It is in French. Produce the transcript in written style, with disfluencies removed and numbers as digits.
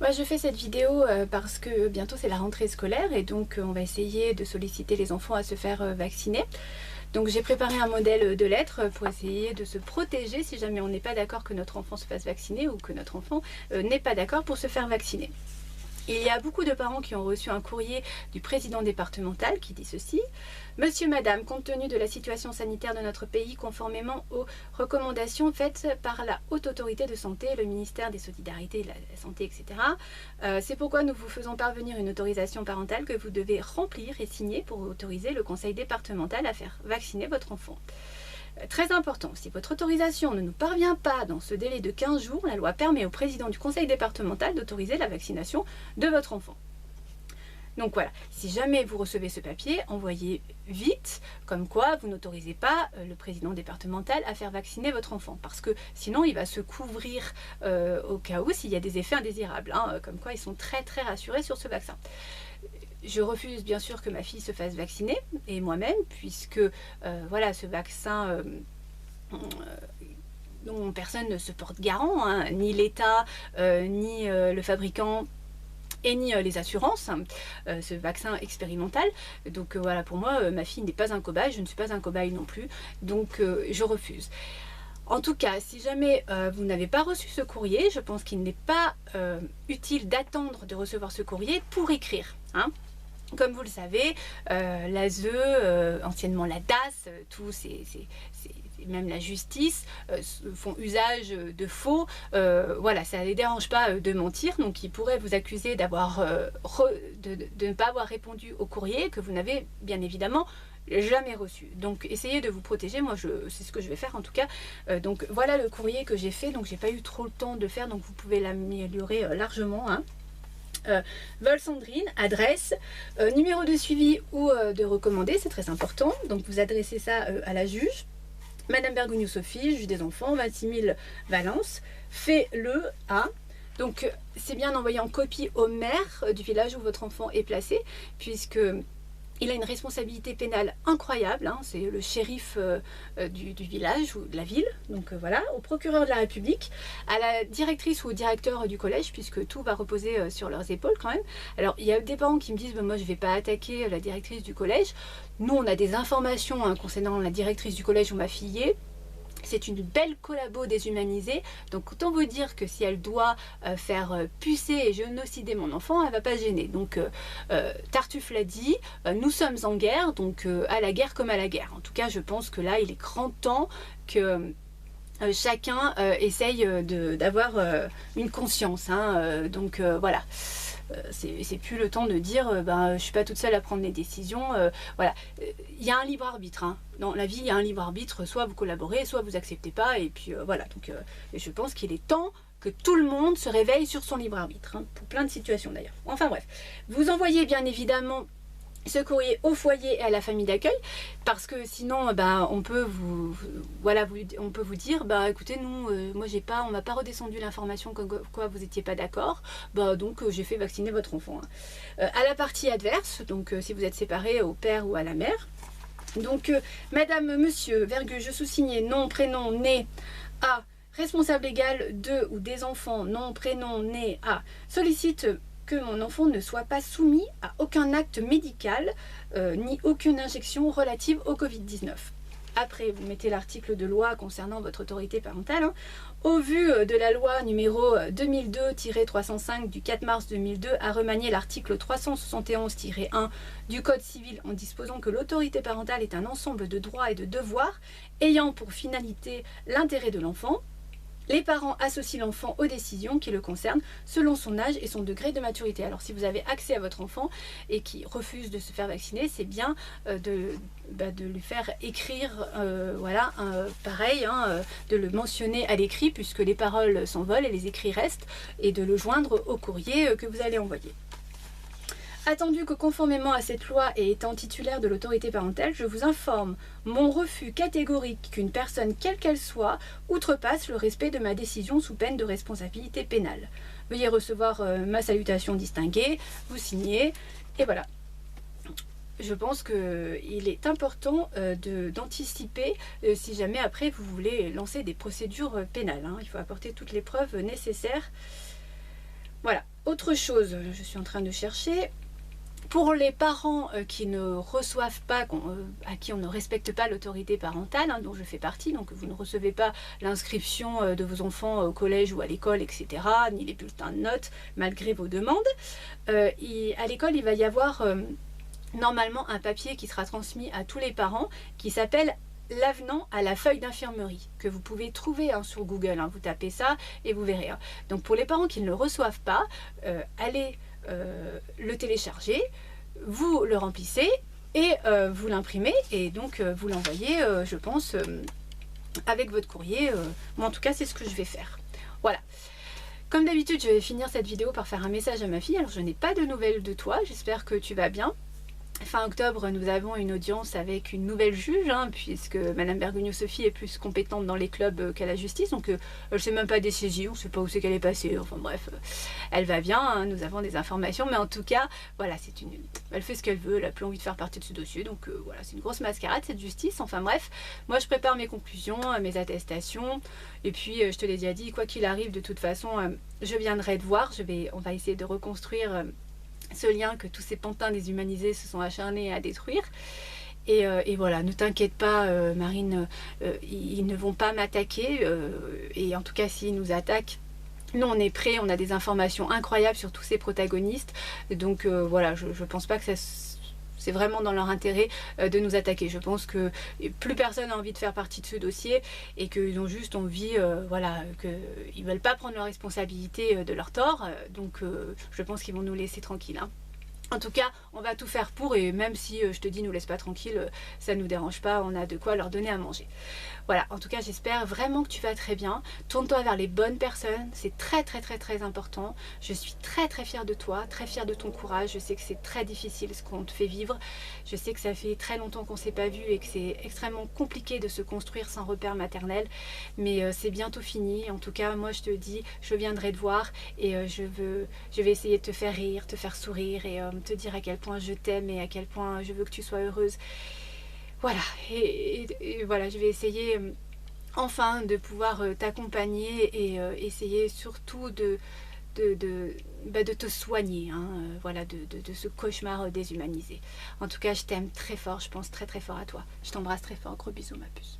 Ouais, je fais cette vidéo parce que bientôt c'est la rentrée scolaire et donc on va essayer de solliciter les enfants à se faire vacciner. Donc j'ai préparé un modèle de lettres pour essayer de se protéger si jamais on n'est pas d'accord que notre enfant se fasse vacciner ou que notre enfant n'est pas d'accord pour se faire vacciner. Il y a beaucoup de parents qui ont reçu un courrier du président départemental qui dit ceci: Monsieur, Madame, compte tenu de la situation sanitaire de notre pays, conformément aux recommandations faites par la Haute Autorité de Santé, le ministère des Solidarités, de la Santé, etc., c'est pourquoi nous vous faisons parvenir une autorisation parentale que vous devez remplir et signer pour autoriser le conseil départemental à faire vacciner votre enfant. Très important, si votre autorisation ne nous parvient pas dans ce délai de 15 jours, la loi permet au président du conseil départemental d'autoriser la vaccination de votre enfant. Donc voilà, si jamais vous recevez ce papier, envoyez vite, comme quoi vous n'autorisez pas le président départemental à faire vacciner votre enfant, parce que sinon il va se couvrir au cas où s'il y a des effets indésirables, comme quoi ils sont très rassurés sur ce vaccin. Je refuse bien sûr que ma fille se fasse vacciner, et moi-même, puisque voilà, ce vaccin dont personne ne se porte garant, ni l'État, ni le fabricant, et ni les assurances, ce vaccin expérimental. Donc voilà, pour moi, ma fille n'est pas un cobaye, je ne suis pas un cobaye non plus, donc je refuse. En tout cas, si jamais vous n'avez pas reçu ce courrier, je pense qu'il n'est pas utile d'attendre de recevoir ce courrier pour écrire. Comme vous le savez, l'ASE, anciennement la DAS, même la justice font usage de faux. Voilà, ça ne les dérange pas de mentir, donc ils pourraient vous accuser d'avoir de ne pas avoir répondu au courrier que vous n'avez bien évidemment jamais reçu. Donc essayez de vous protéger, moi c'est ce que je vais faire en tout cas. Donc voilà le courrier que j'ai fait, donc j'ai pas eu trop le temps de faire, donc vous pouvez l'améliorer largement. Vol Sandrine, adresse, numéro de suivi ou de recommandé, c'est très important. Donc vous adressez ça à la juge. Madame Bergogneau Sophie, juge des enfants, 26 000 Valence, fait-le à. Donc c'est bien d'envoyer en copie au maire du village où votre enfant est placé, puisque il a une responsabilité pénale incroyable, c'est le shérif du village ou de la ville, donc voilà, au procureur de la République, à la directrice ou au directeur du collège, puisque tout va reposer sur leurs épaules quand même. Alors il y a des parents qui me disent, moi je ne vais pas attaquer la directrice du collège. Nous on a des informations concernant la directrice du collège où ma fille est. C'est une belle collabo déshumanisée, donc autant vous dire que si elle doit faire pucer et génocider mon enfant, elle va pas se gêner. Donc Tartuffe l'a dit, nous sommes en guerre, donc à la guerre comme à la guerre. En tout cas, je pense que là, il est grand temps que chacun essaye d'avoir une conscience. Donc voilà. C'est plus le temps de dire je suis pas toute seule à prendre les décisions. Voilà, il y a un libre arbitre. Dans la vie, il y a un libre arbitre. Soit vous collaborez, soit vous acceptez pas. Et puis voilà. Donc, je pense qu'il est temps que tout le monde se réveille sur son libre arbitre, pour plein de situations d'ailleurs. Enfin bref, vous envoyez bien évidemment ce courrier au foyer et à la famille d'accueil, parce que sinon on peut vous dire écoutez, nous moi on m'a pas redescendu l'information comme quoi vous étiez pas d'accord, donc j'ai fait vacciner votre enfant. À la partie adverse, donc si vous êtes séparés, au père ou à la mère, donc madame, monsieur, virgule, je sous-signais nom, prénom, né à responsable légal de ou des enfants, nom, prénom, né à, sollicite que mon enfant ne soit pas soumis à aucun acte médical ni aucune injection relative au Covid-19. Après, vous mettez l'article de loi concernant votre autorité parentale. Au vu de la loi numéro 2002-305 du 4 mars 2002 à remanier l'article 371-1 du Code civil en disposant que l'autorité parentale est un ensemble de droits et de devoirs ayant pour finalité l'intérêt de l'enfant, les parents associent l'enfant aux décisions qui le concernent selon son âge et son degré de maturité. Alors si vous avez accès à votre enfant et qui refuse de se faire vacciner, c'est bien de lui faire écrire, pareil, de le mentionner à l'écrit puisque les paroles s'envolent et les écrits restent, et de le joindre au courrier que vous allez envoyer. Attendu que conformément à cette loi et étant titulaire de l'autorité parentale, je vous informe mon refus catégorique qu'une personne, quelle qu'elle soit, outrepasse le respect de ma décision sous peine de responsabilité pénale. Veuillez recevoir ma salutation distinguée, vous signez, et voilà. Je pense qu'il est important d'anticiper si jamais après vous voulez lancer des procédures pénales. Il faut apporter toutes les preuves nécessaires. Voilà. autre chose, je suis en train de chercher. Pour les parents qui ne reçoivent pas, à qui on ne respecte pas l'autorité parentale, hein, dont je fais partie, donc vous ne recevez pas l'inscription de vos enfants au collège ou à l'école, etc., ni les bulletins de notes, malgré vos demandes, à l'école, il va y avoir normalement un papier qui sera transmis à tous les parents, qui s'appelle l'avenant à la feuille d'infirmerie, que vous pouvez trouver hein, sur Google, hein, vous tapez ça et vous verrez. Hein. Donc pour les parents qui ne le reçoivent pas, allez le télécharger, vous le remplissez et vous l'imprimez et donc vous l'envoyez, je pense, avec votre courrier. Moi en tout cas c'est ce que je vais faire. Voilà. Comme d'habitude je vais finir cette vidéo par faire un message à ma fille. Alors je n'ai pas de nouvelles de toi, j'espère que tu vas bien. Fin octobre, nous avons une audience avec une nouvelle juge, hein, puisque Madame Bergogneau-Sophie est plus compétente dans les clubs qu'à la justice, donc elle ne sait même pas décider, on ne sait pas où c'est qu'elle est passée, enfin bref, elle va bien, hein, nous avons des informations, mais en tout cas, voilà, elle fait ce qu'elle veut, elle n'a plus envie de faire partie de ce dossier, donc voilà, c'est une grosse mascarade cette justice, enfin bref, moi je prépare mes conclusions, mes attestations, et puis je te l'ai déjà dit, quoi qu'il arrive, de toute façon, je viendrai te voir, on va essayer de reconstruire ce lien que tous ces pantins déshumanisés se sont acharnés à détruire. Et voilà, ne t'inquiète pas Marine, ils ne vont pas m'attaquer, et en tout cas s'ils nous attaquent, nous on est prêts, on a des informations incroyables sur tous ces protagonistes, donc voilà, je pense pas que c'est vraiment dans leur intérêt de nous attaquer. Je pense que plus personne n'a envie de faire partie de ce dossier et qu'ils ont juste envie, voilà, qu'ils ne veulent pas prendre leur responsabilité de leur tort. Donc je pense qu'ils vont nous laisser tranquilles. Hein. En tout cas, on va tout faire pour, et même si je te dis nous laisse pas tranquille, ça ne nous dérange pas, on a de quoi leur donner à manger. Voilà, en tout cas j'espère vraiment que tu vas très bien. Tourne-toi vers les bonnes personnes, c'est très très très très important. Je suis très très fière de toi, très fière de ton courage. Je sais que c'est très difficile ce qu'on te fait vivre. Je sais que ça fait très longtemps qu'on ne s'est pas vu et que c'est extrêmement compliqué de se construire sans repère maternel. Mais c'est bientôt fini. En tout cas, moi je te dis, je viendrai te voir et je vais essayer de te faire rire, te faire sourire et te dire à quel point je t'aime et à quel point je veux que tu sois heureuse. Voilà, et voilà, je vais essayer enfin de pouvoir t'accompagner et essayer surtout de te soigner, hein, voilà, de ce cauchemar déshumanisé. En tout cas, je t'aime très fort, je pense très très fort à toi. Je t'embrasse très fort, gros bisous ma puce.